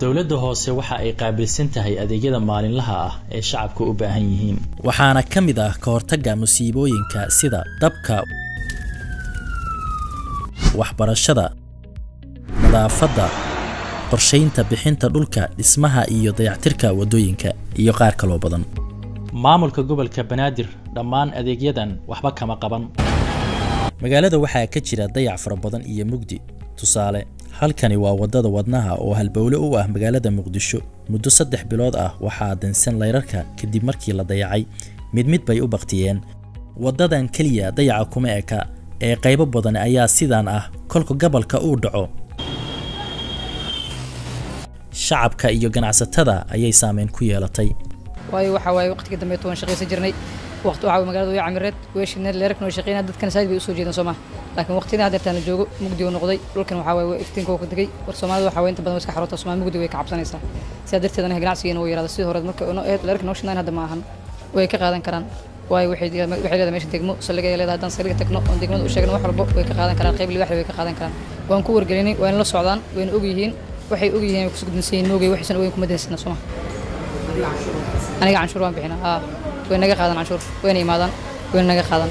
dawladda hoose waxa ay qaabilsan tahay adeegyada maalinlaha ah ee shacabku u baahan yihiin waxaana kamid ah ka hortagga musiibooyinka sida dabka waxbarashada nadaafadda qorsheynta bixinta dhulka dhismaha iyo dayactirka wadooyinka iyo qaar kale oo badan maamulka gobolka Banaadir dhammaan adeegyadan waxba kama qaban magaalada waxaa ka jira dayac fara badan iyo mugdi tusaale halkani waa wadada wadnaha oo halbowle u ah magaalada Muqdisho muddo 3 bilood ah waxaa dansan layrarka kadib markii la dayacay mid bay u baqtiyeen wadadan kaliya dayaca kuma eka ee qaybo badan ayaa sidaan ah kolka gobolka uu dhaco shacabka iyo ganacsatada ayay saameyn ku yeelatay waayo waxa way waqtiga dambe toban shaqeysan jirnay waqti waxa magaalada way camireed weeshina leerkano shaqeynaa dadkan saad bay u soo jeedaan Soomaa laakiin waqtiga hadeertaan la joogo mugdi uu noqday dhulkan waxa way iftiinka ku dagay war Soomaalida waxa way inta badan iska xarunta Soomaa mugdi way ka cabsanaysaa si darteedana ganacsigeena way yaraada sidoo hore marka leerkano shinaan hadda ma ahan way ka qaadan karaan way waxay leedahay meesha degmo saldhiga ay leedahay haddaan saldhiga tagno oo degmada u sheegno wax walba way ka qaadan karaan qayb li wax way ka qaadan karaan waan ku wargelinay waan la socdaan waan og yihiin waxay og yihiin ku sugudinayeen noogay waxaysan weyn kuma deensana Soomaa aniga canshuur waan bixinaa way naga qaadan canshuur way imaadaan way naga qaadan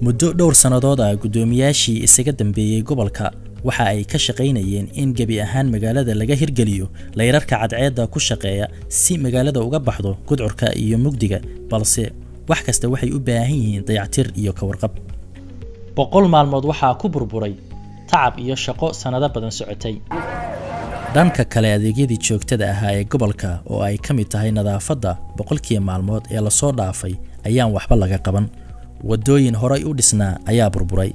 muddo dhowr sanadood ah gudoomiyaashii isaga dambeeyay gobolka waxa ay ka shaqeynayeen in gabi ahaan magaalada laga hirgeliyo layrarka cadceedda ku shaqeeya si magaalada uga baxdo gudcurka iyo mugdiga balse wax kasta waxay u baahan yihiin dayactir iyo ka warqab 100 maalmood waxa ku burburay tacab iyo shaqo sanado badan socotay dhanka kale adeegyadii joogtada ahaa ee gobolka oo ay ka mid tahay nadaafadda 100 maalmood ee la soo dhaafay ayaan waxba laga qaban wadooyin horay u dhisnaa ayaa burburay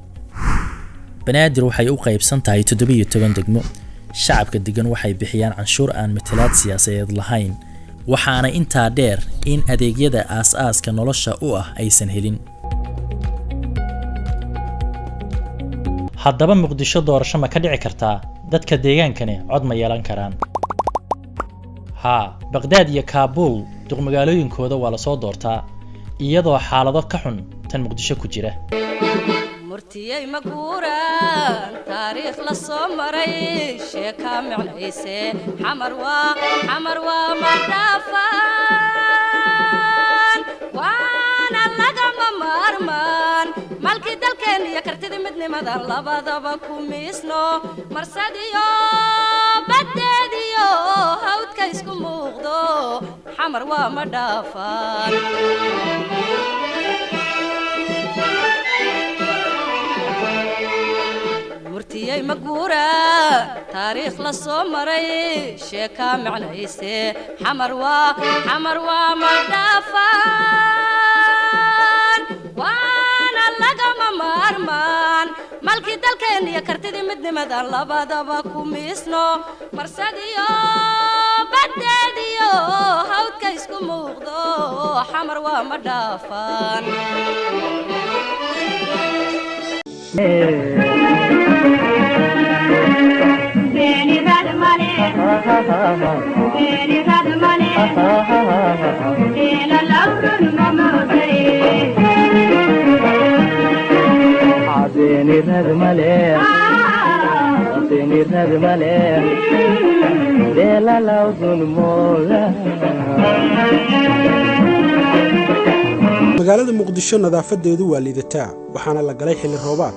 Banaadir waxay u qaybsan tahay 17 degmo shacabka degan waxay bixiyaan canshuur aan matalaad siyaasadeed lahayn waxaana intaa dheer in adeegyada aas-aaska nolosha u ah aysan helin haddaba Muqdisho doorasho ma ka dhici kartaa dadka deegaankani cod ma yeelan karaan Baghdad iyo Kabul duq magaalooyinkooda waa la soo doortaa iyadoo xaalado ka xun tan Muqdisho ku jira murtiyay maguuraan taariikh la soo maray sheeka macnayse xamar waa madafaan waana lagama maarmaan malkii dalkeen iyo kartida midnimada labadaba ku miisno marsadiyo badeediyo hawdka isku muuqdo xamar waa madafaan murtiyay maguuraan taariikh la soo maray sheeka macnayse xamar waa madafaan waana lagama maarmaan malkii dalkeen iyo kartidii midnimada labadaba ku miisno marsadiyo badeediyo hawdka isku muuqdo xamar waa madafaan Beni radmale ela laurun mamare Beni radmale ela laurun mola magaalada Muqdisho nadaafadeedu waa liidataa waxaana la galay xilli roobaad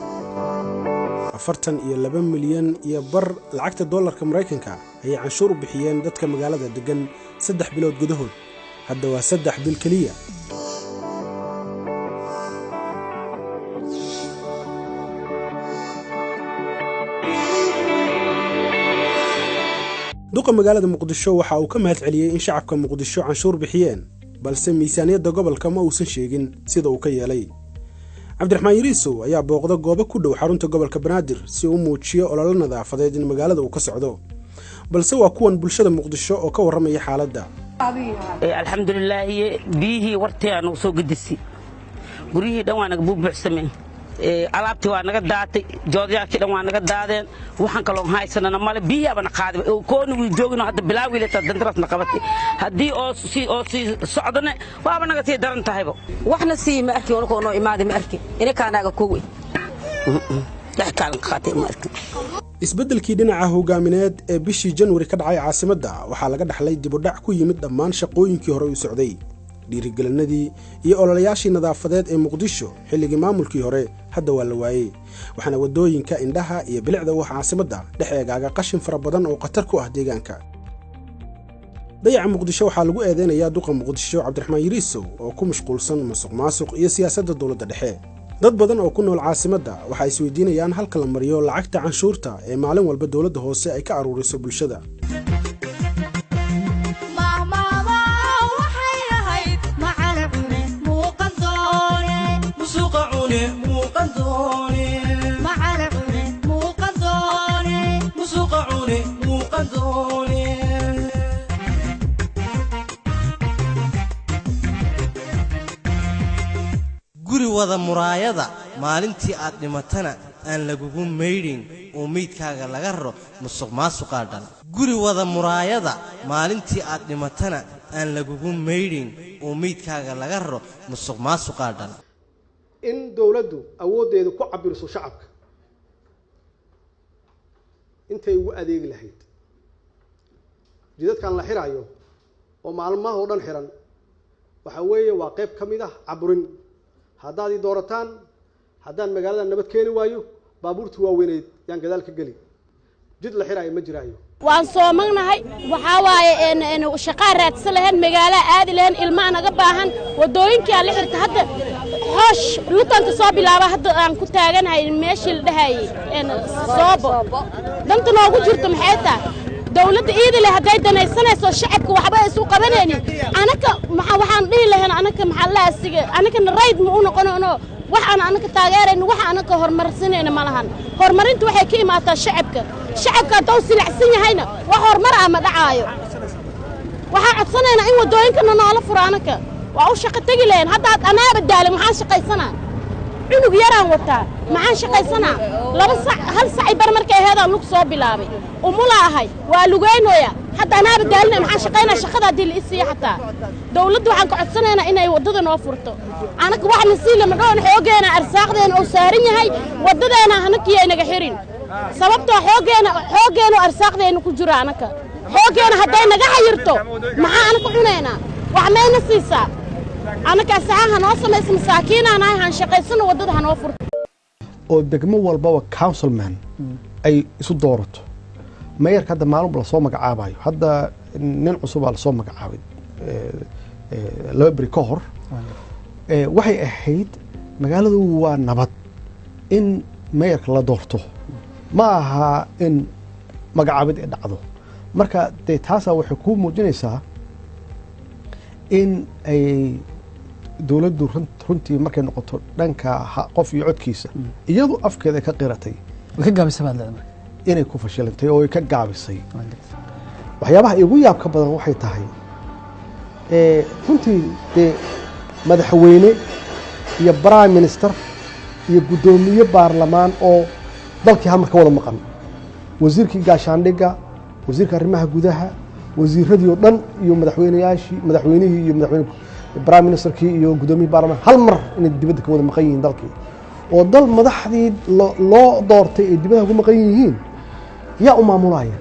42 milyan iyo bar lacagta dollarka Mareykanka ayay canshuur u bixiyeen dadka magaalada degan 3 bilood gudahood hadda waa 3 bil kaliya duqa magaalada Muqdisho waxa uu ka mahad celiyay in shacabka Muqdisho canshuur bixiyeen balse miisaaniyadda gobolka ma uusan sheegin sida uu ka yeelay Cabdiraxmaan Yariisow ayaa booqda goobo ku dhow xarunta gobolka Banaadir si uu muujiyo olole nadaafadeed in magaalada uu ka socdo balse waa kuwan bulshada Muqdisho oo ka waramaya xaaladda alxamdulillaah bihi wartayaan soo gudisi guriyii dhawaan buubuuxsameen alaabtii waa naga daatay joodyaashii dhan waa naga daadeen waxaan kaloo haysanana male biyaabana qaaday kooni wii joogino hadda bilaawiilata dandarasna qabatay haddii oo sii socdane waaba naga sii daran tahayba waxna sii ma arki wala koonoo imaaday ma arki inakaanaaga kuwi isbeddelkii dhinaca hogaamineed ee bishii January ka dhacay caasimadda waxaa laga dhaxlay dib u dhac ku yimid dhammaan shaqooyinkii hore u socday dhiirigelinadii iyo ololayaashii nadaafadeed ee Muqdisho xilligii maamulkii hore hadda waa la waayay waxaana wadooyinka indhaha iyo bilicda wax caasimadda dhex eegaaga qashin fara badan oo khatar ku ah deegaanka dayaca Muqdisho waxaa lagu eedeynayaa duqa Muqdisho Cabdiraxmaan Yariisow oo ku mashquulsan musuqmaasuq iyo siyaasadda dowladda dhexe dad badan oo ku nool caasimadda waxa ay isweydiinayaan halka la mariyo lacagta canshuurta ee maalin walba dowladda hoose ay ka aruuriso bulshada guri wada muraayada maalintii aad dhimatana aan lagugu meydhin oo meydkaaga laga raro musuqmaasuqa dhan guri wada muraayada maalintii aad dhimatana aan lagugu meydhin oo meydkaaga laga raro musuqmaasuqa dhan in dawladdu awoodeedu ku cabirso shacabka intay ugu adeegi lahayd jidadkan la xirayo oo maalmaha oo dhan xiran waxa weeye waa qayb kamid ah caburin haddaad i doorataan haddaan magaalada nabad keeni waayo baabuurtii waaweyneed yaan gadaal ka geli jid la xiraayo ma jiraayo waan soo magnahay waxaa waaye shaqaa raadsan lahayn magaalo aadi lahayn ilmaha naga baahan wadooyinkii la xirta hadda xoosh lutanka soo bilaaba hadda aan ku taaganahay meeshii la dhahayay soobo danta noogu jirto maxay tahay dawladda iidile hadday danaysanayso shacabka waxba isu qabanaynin anaka waxaan dhihi lahayn anaka maxaa la asiga anaka rayd ma u noqono waxaan anaka taageerayno waxa anaka horumarsanayna ma lahan horumarintu waxay ka imaataa shacabka hadduu silacsan yahayna wax horumar ah ma dhacaayo waxaan codsanaynaa in wadooyinkana noola furo anaka waa u shaqo tegi lahayn haddaad anaaba daalin maxaan shaqaysanaa cunug yaraan wataa maxaan shaqaysanaa hal sac bar markay aheedaan lug soo bilaabay umula ahay waa lugeynooya hadda anaaba daalina maxaan shaqaynaa shaqada haddii la isiiya xataa dawladdu waxaan ka codsanaynaa inay waddada noo furto anaka wax nasiila madhoon xoogeena arsaaqdeena oo saaran yahay waddadeena hanakii aynaga xirin sababtoo xoogeenu arsaaqdeena ku jiro anaka xoogeena hadday naga xayirto maxaa anaka cunaynaa wax mayna siisaa anaka saxaha noo samaysa masaakiinaan ahay han shaqaysano waddada ha noo furto oo degmo walbaba councilman ay isu doorato mayorka hadda maalin la soo magacaabayo hadda nin cusub baa la soo magacaabay laba beri ka hor waxay ahayd magaaladu waa nabad in mayorka la doorto ma aha in magacaabid ay dhacdo marka dee taasaa waxay kuu muujinaysaa in ay dawladdu runtii markay noqoto dhanka qof iyo codkiisa iyadu afkeeda ay ka qiratay inay ku fashilantay oo ay ka gaabisay waxyaabaha igu yaabka badan waxay tahay runtii dee madaxweyne iyo prime minister iyo guddoomiye baarlamaan oo dalkii hal mar ka wada maqan wasiirkii gaashaandhigga wasiirka arrimaha gudaha wasiiradii oo dhan iyo madaxweynihii iyo prime ministerkii iyo guddoomiye baarlamaan hal mar inay dibadda ka wada maqan yihiin dalkii oo dal madaxdii loo doortay ay dibadda ku maqan yihiin yaa u maamulaya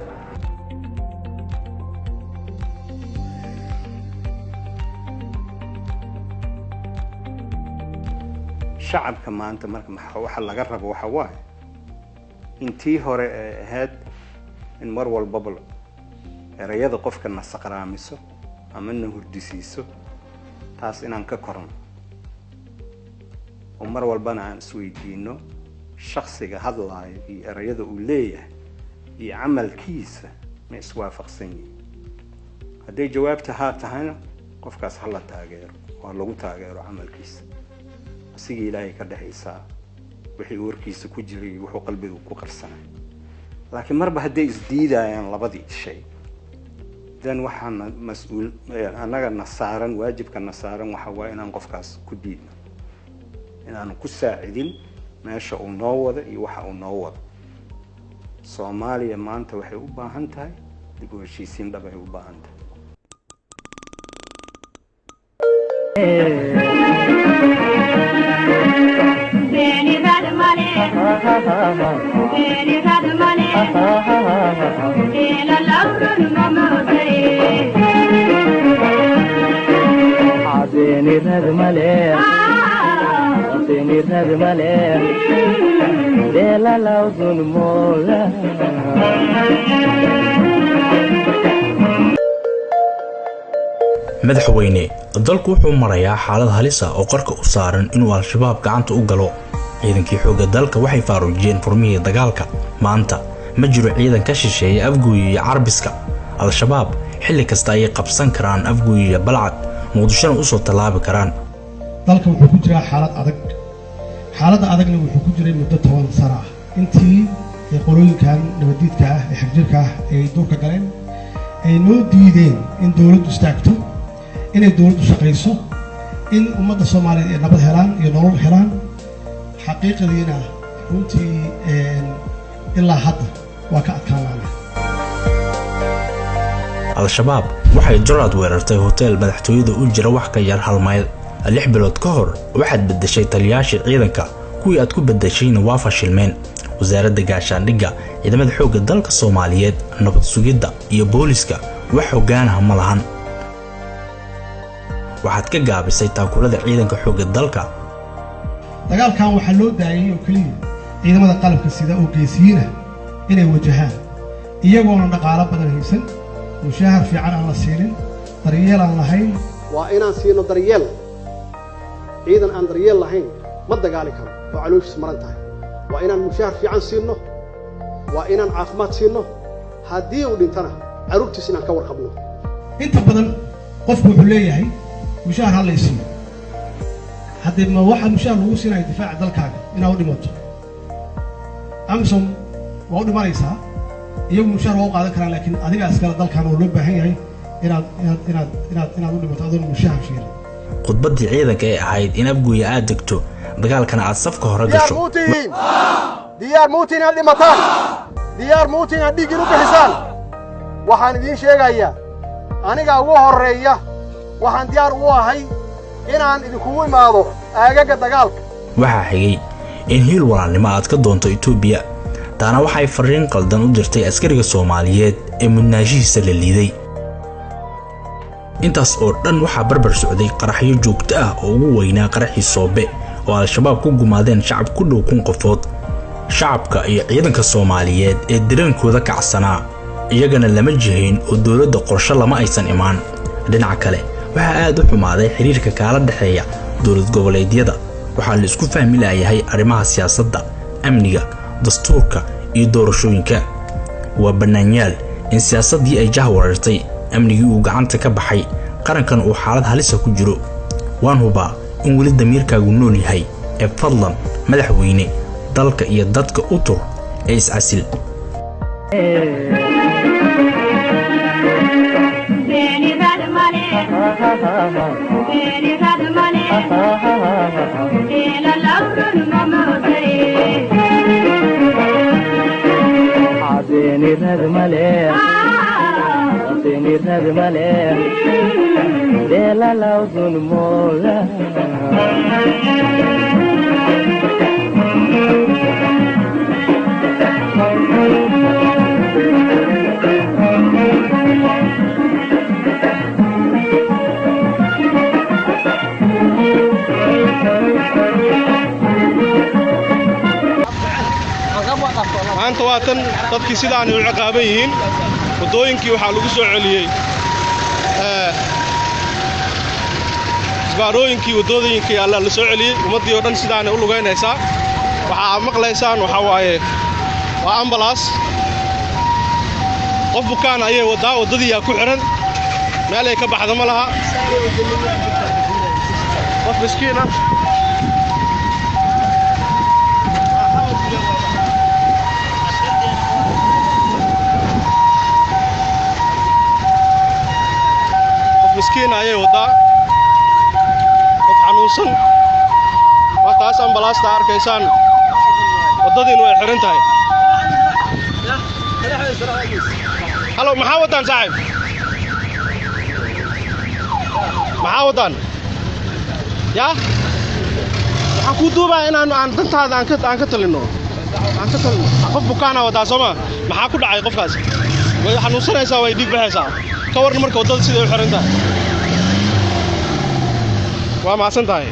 shacabka maanta marka waxa laga rabo waxa waaye intii hore ay ahayd in mar walbaba erayada qofka na saqraamiso ama na hurdisiiso taas inaan ka korno oo mar walbana aan isweydiino shakhsiga hadlaayo iyo erayada uu leeyahay iyo camalkiisa ma iswaafaqsan yihiin hadday jawaabta haa tahayna qofkaas hala taageero oo lagu taageero camalkiisa asigii ilaahay ka dhaxaysaa wixii warkiisa ku jiray wuxuu qalbigu ku qarsanay laakiin marba hadday isdiidayaan labadii shay dan waxaan mas'uul anaga nasaaran waajibka nasaaran waxa waa inaan qofkaas ku diidno inaan ku saacidin meesha uu noo wada iyo waxa uu noo wado soomaaliya maanta waxay u baahan tahay dib u heshiisiin dhab ay u baahan tahay madaxweyne dalku wuxuu marayaa xaalad halis ah oo qarka u saaran inuu al-shabaab gacanta u galo ciidankii xoogga dalka waxay faaruujiyeen furmihii dagaalka maanta ma jiro ciidan ka shisheeya afguuyo iyo carbiska al-shabaab xilli kasta ayay qabsan karaan afguuyo iyo balcad muqdishona u soo tallaabi karaan dalka wuxuu ku jiraa xaaladda adagna wuxuu ku jiray muddo 10 sano ah intii qolooyinkan nabadiidka ah ee xagjirka ah ay duurka galeen ay noo diideen in dawladdu istaagto inay dawladdu shaqayso in ummadda Soomaaliyeed ay nabad helaan iyo nolol helaan xaqiiqadiina runtii ilaa hadda waa ka adkaanayna al-shabaab waxay jaraad weerartay hotel madaxtooyada u jira wax ka yar hal mayl 6 bilood ka hor waxaad bedeshay taliyaashii ciidanka kuwii aad ku bedeshayna waa fashilmeen wasaaradda gaashaandhigga ciidamada xoogga dalka Soomaaliyeed nabad sugidda iyo booliska wax hoggaanaha ma lahan waxaad ka gaabisay taakulada ciidanka xoogga dalka dagaalkan waxa loo daayay oo kaliya ciidamada qalabka sida oo geesiina inay wajahaan iyagoona dhaqaale badan haysan mushahar fiican aan la siinin daryeel aan lahayn waa inaan siino daryeel ciidan aan daryeel lahayn ma dagaali karo oo calooshiis maran tahay waa inaan mushahar fiican siino waa inaan caafimaad siino haddii uu dhintana caruurtiis inaan ka warqabno inta badan qofku wuxuu leeyahay mushahar hal la siiyo haddii ma waxa mushahar lagu siinayo difaaca dalkaaga inaad u dhimato amsom waa u dhimanaysaa iyagu mushahar waa u qaadan karaan laakiin adiga iskala dalkan oo loo baahan yahay inaad u dhimato adoon mushahar sheelin khudbaddii ciidanka ee ahayd in afguuya aad degto dagaalkana aad safka hore gasho diyaar muutiin inaad dhimataan diyaar muutiin inaad dhiiggin u bixisaan waxaan idiin sheegayaa aniga ugu horreeya waxaan diyaar u ahay inaan idinkugu imaado aagaga dagaalka waxaa xigay in hiil walaalnimo aad ka doonto Itoobiya taana waxay fariin qaldan u dirtay askariga Soomaaliyeed ee mudnaashihiisa la liiday intaas oo dhan waxaa barbar socday qaraxyo joogto ah oo ugu weynaa qaraxii Soobe oo al-shabaab ku gumaadeen shacab ku dhow 1,000 qofood shacabka iyo ciidanka Soomaaliyeed ee dareenkooda kacsanaa iyagana lama jihayn oo dawladda qorshe lama aysan imaan dhinaca kale waxa aad u xumaaday xiriirka kala dhaxeeya dawlad goboleedyada waxaa la isku fahmi laayahay arrimaha siyaasadda amniga dastuurka iyo doorashooyinka waa banaanyaal in siyaasaddii ay jahwarartay amnigii uu gacanta ka baxay qarankan uu xaalad halis ah ku jiro waan hubaa in weli damiirkaagu nool yahay ee fadlan madaxweyne dalka iyo dadka u tur ee iscasil maanta waa tan dadkii sidaan u ciqaaban yihiin wadooyinkii waxaa lagu soo celiyey isbaarooyinkii wadooyinkii alla la soo celiyey ummaddii oo dhan sidaanay u lugaynaysaa waxaa maqlaysaan waxaa waaye waa ambalaas qof bukaan ayay wadaa waddadiiyaa ku xihan meel ay ka baxda ma laha qof miskiin ah مسكين ayay wadaa qof xanuunsan waa taas ambalaasta arkaysaan waddadiinu ay xiran tahay halo maxaa wadaan saaxiib maxaa wadaan yaa waxaan kuu duubaya aan dantaada aan ka talino qof bukaana wadaa sooma maxaa ku dhacay qofkaas way xanuunsanaysaa way dhiig baxaysaa ka warran marka waddada siday u xiran tahay waa mahadsan tahay